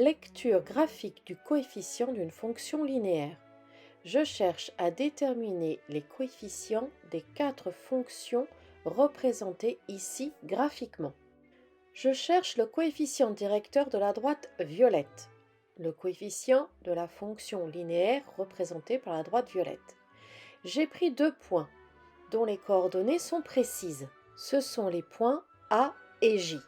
Lecture graphique du coefficient d'une fonction linéaire. Je cherche à déterminer les coefficients des 4 fonctions représentées ici graphiquement. Je cherche le coefficient directeur de la droite violette, le coefficient de la fonction linéaire représentée par la droite violette. J'ai pris 2 points dont les coordonnées sont précises. Ce sont les points A et J.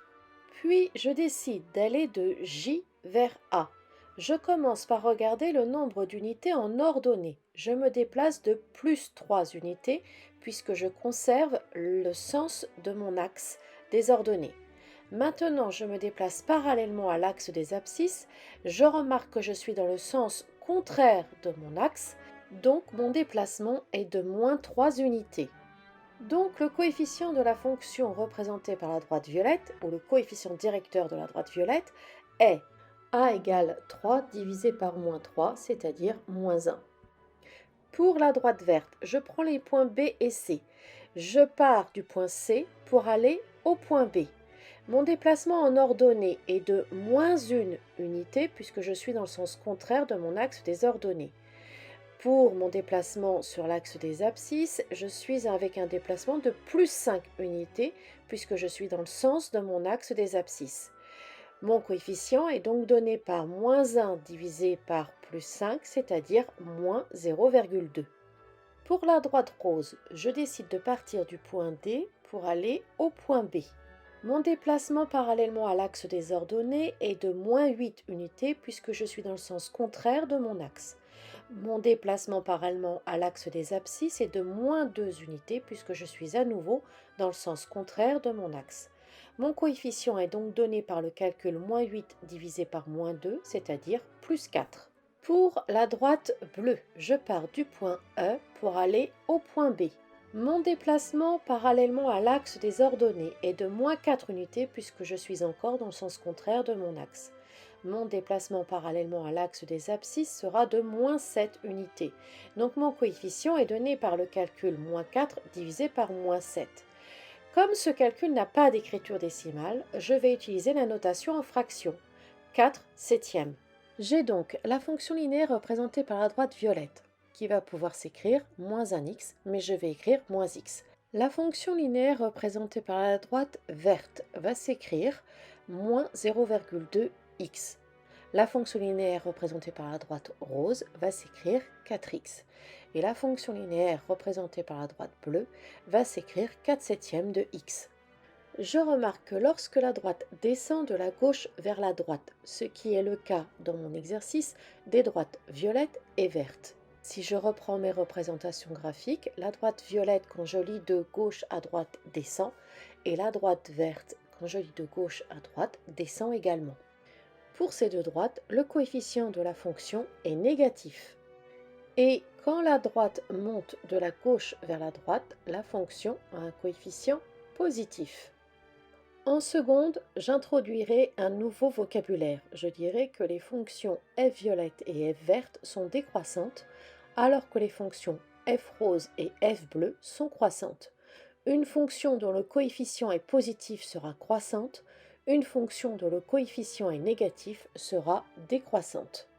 Puis je décide d'aller de J vers A. Je commence par regarder le nombre d'unités en ordonnée. Je me déplace de plus 3 unités puisque je conserve le sens de mon axe des ordonnées. Maintenant, je me déplace parallèlement à l'axe des abscisses. Je remarque que je suis dans le sens contraire de mon axe, donc mon déplacement est de moins 3 unités. Donc le coefficient de la fonction représentée par la droite violette, ou le coefficient directeur de la droite violette, est a égale 3 divisé par moins 3, c'est-à-dire moins 1. Pour la droite verte, je prends les points B et C. Je pars du point C pour aller au point B. Mon déplacement en ordonnée est de moins 1 unité puisque je suis dans le sens contraire de mon axe des ordonnées. Pour mon déplacement sur l'axe des abscisses, je suis avec un déplacement de plus 5 unités puisque je suis dans le sens de mon axe des abscisses. Mon coefficient est donc donné par moins 1 divisé par plus 5, c'est-à-dire moins 0,2. Pour la droite rose, je décide de partir du point D pour aller au point B. Mon déplacement parallèlement à l'axe des ordonnées est de moins 8 unités puisque je suis dans le sens contraire de mon axe. Mon déplacement parallèlement à l'axe des abscisses est de moins 2 unités puisque je suis à nouveau dans le sens contraire de mon axe. Mon coefficient est donc donné par le calcul moins 8 divisé par moins 2, c'est-à-dire plus 4. Pour la droite bleue, je pars du point E pour aller au point B. Mon déplacement parallèlement à l'axe des ordonnées est de moins 4 unités puisque je suis encore dans le sens contraire de mon axe. Mon déplacement parallèlement à l'axe des abscisses sera de moins 7 unités. Donc mon coefficient est donné par le calcul moins 4 divisé par moins 7. Comme ce calcul n'a pas d'écriture décimale, je vais utiliser la notation en fraction. 4 septièmes. J'ai donc la fonction linéaire représentée par la droite violette, qui va pouvoir s'écrire moins 1x, mais je vais écrire moins x. La fonction linéaire représentée par la droite verte va s'écrire moins 0,2x. La fonction linéaire représentée par la droite rose va s'écrire 4x. Et la fonction linéaire représentée par la droite bleue va s'écrire 4 septièmes de x. Je remarque que lorsque la droite descend de la gauche vers la droite, ce qui est le cas dans mon exercice des droites violettes et vertes. Si je reprends mes représentations graphiques, la droite violette quand je lis de gauche à droite descend et la droite verte quand je lis de gauche à droite descend également. Pour ces deux droites, le coefficient de la fonction est négatif. Et quand la droite monte de la gauche vers la droite, la fonction a un coefficient positif. En seconde, j'introduirai un nouveau vocabulaire. Je dirai que les fonctions f violette et f verte sont décroissantes, alors que les fonctions f rose et f bleu sont croissantes. Une fonction dont le coefficient est positif sera croissante, une fonction dont le coefficient est négatif sera décroissante.